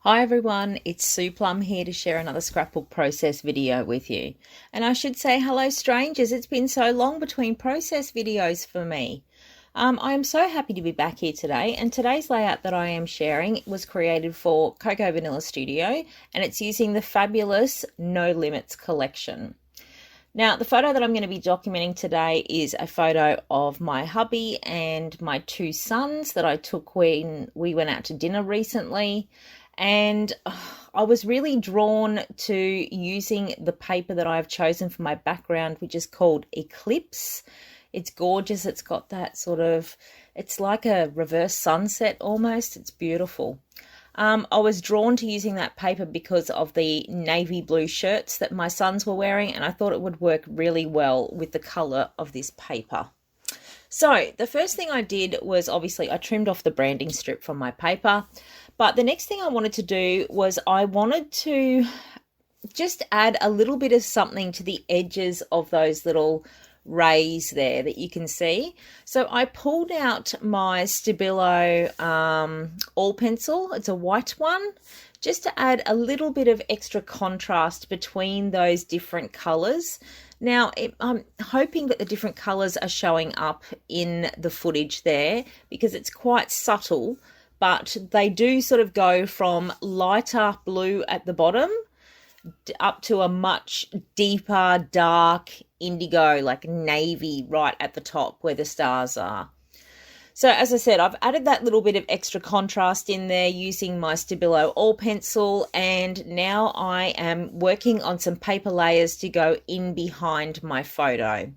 Hi everyone, it's Sue Plumb here to share another scrapbook process video with you. And I should say hello strangers, it's been so long between process videos for me. I am so happy to be back here today, and today's layout that I am sharing was created for Cocoa Vanilla Studio, and it's using the fabulous No Limits collection. Now, the photo that I'm going to be documenting today is a photo of my hubby and my two sons that I took when we went out to dinner recently. And I was really drawn to using the paper that I've chosen for my background, which is called Eclipse. It's gorgeous. It's got that sort of, it's like a reverse sunset almost. It's beautiful. I was drawn to using that paper because of the navy blue shirts that my sons were wearing, and I thought it would work really well with the color of this paper. So the first thing I did was obviously I trimmed off the branding strip from my paper, but the next thing I wanted to do was I wanted to just add a little bit of something to the edges of those little rays there that you can see. So I pulled out my Stabilo all pencil. It's a white one, just to add a little bit of extra contrast between those different colors. Now, I'm hoping that the different colors are showing up in the footage there because it's quite subtle, but they do sort of go from lighter blue at the bottom up to a much deeper, dark indigo, like navy right at the top where the stars are. So as I said, I've added that little bit of extra contrast in there using my Stabilo all pencil, and now I am working on some paper layers to go in behind my photo.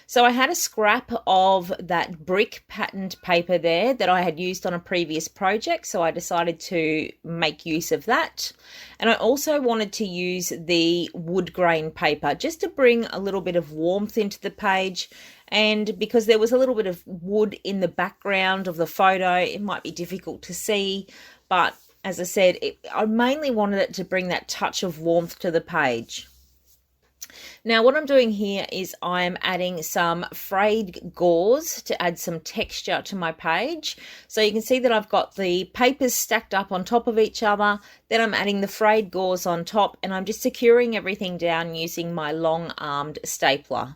So I had a scrap of that brick patterned paper there that I had used on a previous project, so I decided to make use of that. And I also wanted to use the wood grain paper just to bring a little bit of warmth into the page. And because there was a little bit of wood in the background of the photo, it might be difficult to see. But as I said, I mainly wanted it to bring that touch of warmth to the page. Now what I'm doing here is I'm adding some frayed gauze to add some texture to my page. So you can see that I've got the papers stacked up on top of each other. Then I'm adding the frayed gauze on top, and I'm just securing everything down using my long-armed stapler.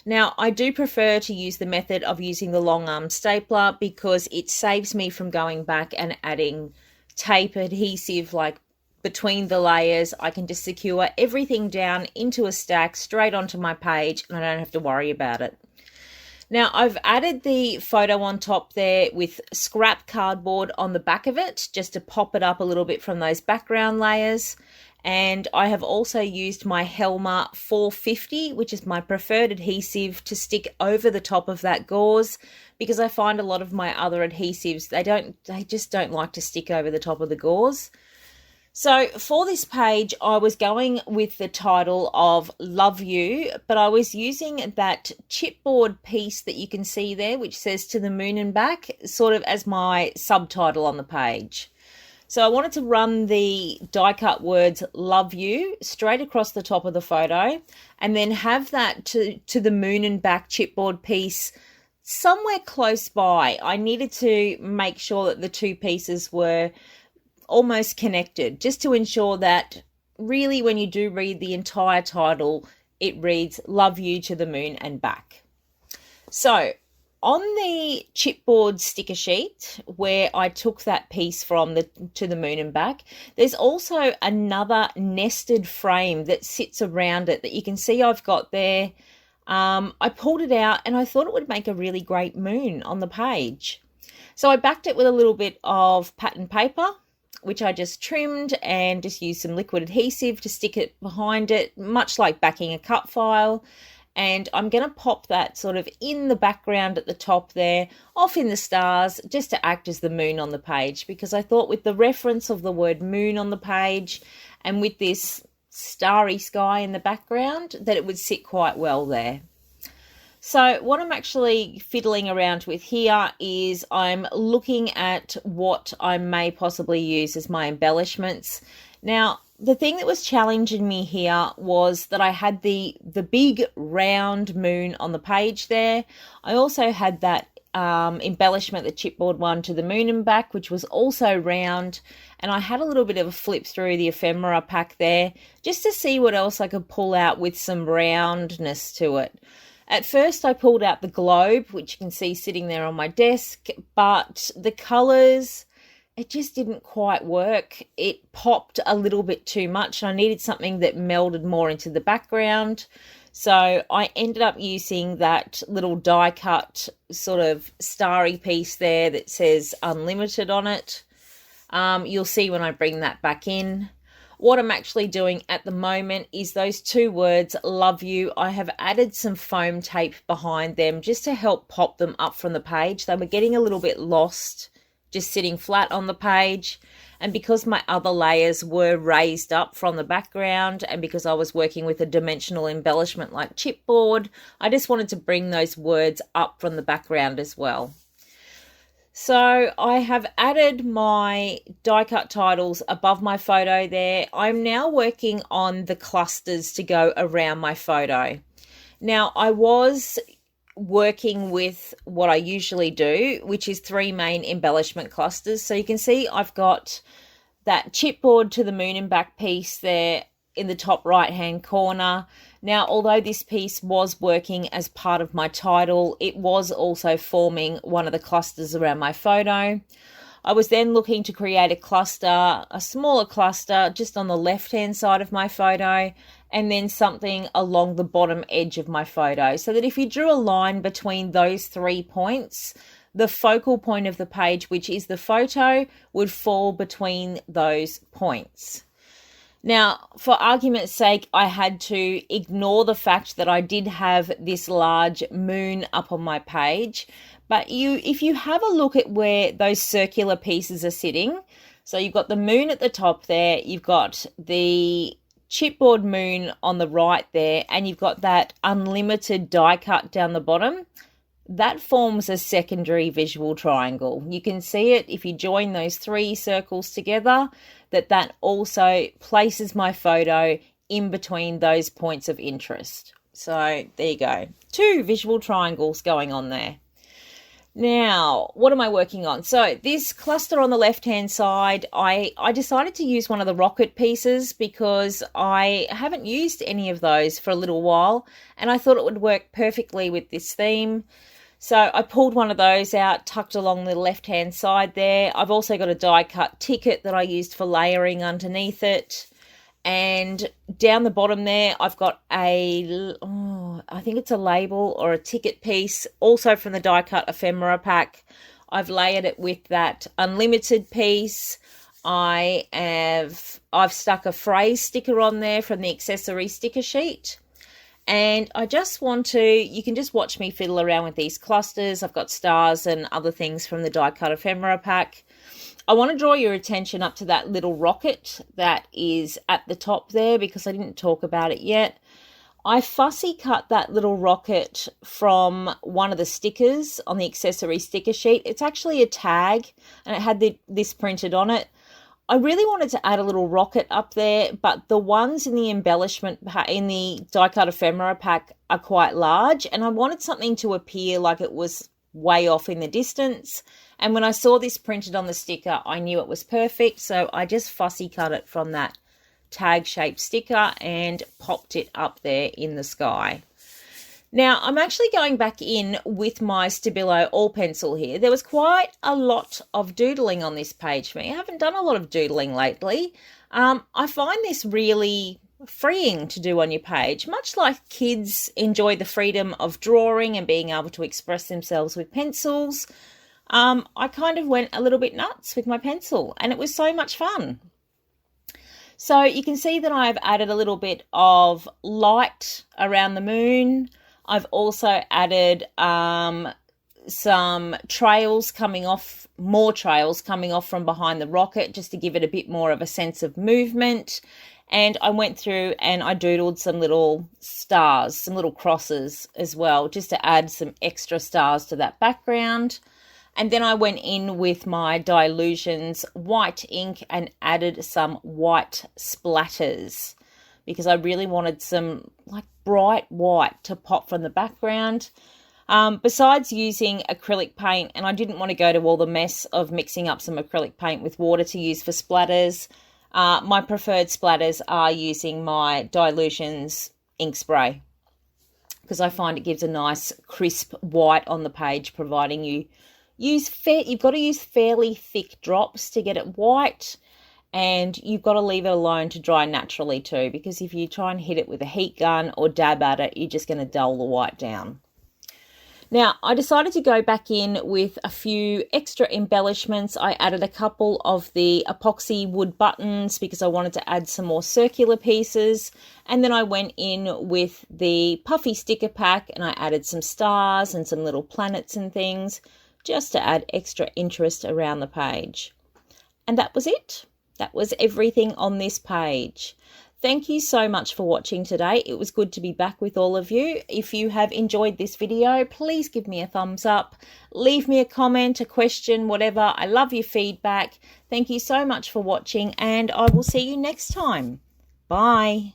Now, I do prefer to use the method of using the long-armed stapler because it saves me from going back and adding tape adhesive like between the layers. I can just secure everything down into a stack straight onto my page, and I don't have to worry about it. Now, I've added the photo on top there with scrap cardboard on the back of it just to pop it up a little bit from those background layers. And I have also used my Helmer 450, which is my preferred adhesive, to stick over the top of that gauze, because I find a lot of my other adhesives, they just don't like to stick over the top of the gauze. So for this page, I was going with the title of Love You, but I was using that chipboard piece that you can see there, which says To the Moon and Back, sort of as my subtitle on the page. So I wanted to run the die cut words Love You straight across the top of the photo, and then have that to the moon and back chipboard piece somewhere close by. I needed to make sure that the two pieces were almost connected, just to ensure that really when you do read the entire title, it reads Love You to the Moon and Back. So on the chipboard sticker sheet where I took that piece from To the Moon and Back, there's also another nested frame that sits around it that you can see I've got there. I pulled it out and I thought it would make a really great moon on the page. So I backed it with a little bit of pattern paper, which I just trimmed, and just used some liquid adhesive to stick it behind it, much like backing a cut file. And I'm going to pop that sort of in the background at the top there, off in the stars, just to act as the moon on the page, because I thought with the reference of the word moon on the page and with this starry sky in the background, that it would sit quite well there. So what I'm actually fiddling around with here is I'm looking at what I may possibly use as my embellishments. Now, the thing that was challenging me here was that I had the big round moon on the page there. I also had that embellishment, the chipboard one, to the moon and back, which was also round. And I had a little bit of a flip through the ephemera pack there just to see what else I could pull out with some roundness to it. At first I pulled out the globe, which you can see sitting there on my desk, but the colours, it just didn't quite work. It popped a little bit too much. I needed something that melded more into the background. So I ended up using that little die cut sort of starry piece there that says Unlimited on it. You'll see when I bring that back in. What I'm actually doing at the moment is those two words, love you. I have added some foam tape behind them just to help pop them up from the page. They were getting a little bit lost just sitting flat on the page. And because my other layers were raised up from the background and because I was working with a dimensional embellishment like chipboard, I just wanted to bring those words up from the background as well. So I have added my die cut titles above my photo there. I'm now working on the clusters to go around my photo. Now I was working with what I usually do, which is 3 main embellishment clusters. So you can see I've got that chipboard to the moon and back piece there in the top right hand corner. Now, although this piece was working as part of my title, it was also forming one of the clusters around my photo. I was then looking to create a cluster, a smaller cluster, just on the left-hand side of my photo, and then something along the bottom edge of my photo, so that if you drew a line between those 3 points, the focal point of the page, which is the photo, would fall between those points. Now, for argument's sake, I had to ignore the fact that I did have this large moon up on my page. But if you have a look at where those circular pieces are sitting, so you've got the moon at the top there, you've got the chipboard moon on the right there, and you've got that unlimited die cut down the bottom. That forms a secondary visual triangle. You can see it if you join those 3 circles together, that also places my photo in between those points of interest. So there you go. 2 visual triangles going on there. Now, what am I working on? So this cluster on the left-hand side, I decided to use one of the rocket pieces because I haven't used any of those for a little while, and I thought it would work perfectly with this theme. So I pulled one of those out, tucked along the left-hand side there. I've also got a die-cut ticket that I used for layering underneath it. And down the bottom there, I've got I think it's a label or a ticket piece, also from the die-cut ephemera pack. I've layered it with that unlimited piece. I've stuck a phrase sticker on there from the accessory sticker sheet. And I just want to, you can just watch me fiddle around with these clusters. I've got stars and other things from the die cut ephemera pack. I want to draw your attention up to that little rocket that is at the top there because I didn't talk about it yet. I fussy cut that little rocket from one of the stickers on the accessory sticker sheet. It's actually a tag and it had this printed on it. I really wanted to add a little rocket up there, but the ones in the embellishment in the die cut ephemera pack are quite large, and I wanted something to appear like it was way off in the distance. And when I saw this printed on the sticker, I knew it was perfect, so I just fussy cut it from that tag shaped sticker and popped it up there in the sky. Now, I'm actually going back in with my Stabilo All Pencil here. There was quite a lot of doodling on this page for me. I haven't done a lot of doodling lately. I find this really freeing to do on your page, much like kids enjoy the freedom of drawing and being able to express themselves with pencils. I kind of went a little bit nuts with my pencil, and it was so much fun. So you can see that I've added a little bit of light around the moon. I've also added some trails coming off, more trails coming off from behind the rocket, just to give it a bit more of a sense of movement. And I went through and I doodled some little stars, some little crosses as well, just to add some extra stars to that background. And then I went in with my Dylusions white ink and added some white splatters because I really wanted some like bright white to pop from the background. Besides using acrylic paint, and I didn't want to go to all the mess of mixing up some acrylic paint with water to use for splatters, my preferred splatters are using my Dilutions ink spray, because I find it gives a nice crisp white on the page, providing you've got to use fairly thick drops to get it white, and you've got to leave it alone to dry naturally too, because if you try and hit it with a heat gun or dab at it, you're just going to dull the white down. Now, I decided to go back in with a few extra embellishments. I added a couple of the epoxy wood buttons because I wanted to add some more circular pieces. And then I went in with the puffy sticker pack and I added some stars and some little planets and things just to add extra interest around the page. And that was it. That was everything on this page. Thank you so much for watching today. It was good to be back with all of you. If you have enjoyed this video, please give me a thumbs up. Leave me a comment, a question, whatever. I love your feedback. Thank you so much for watching, and I will see you next time. Bye.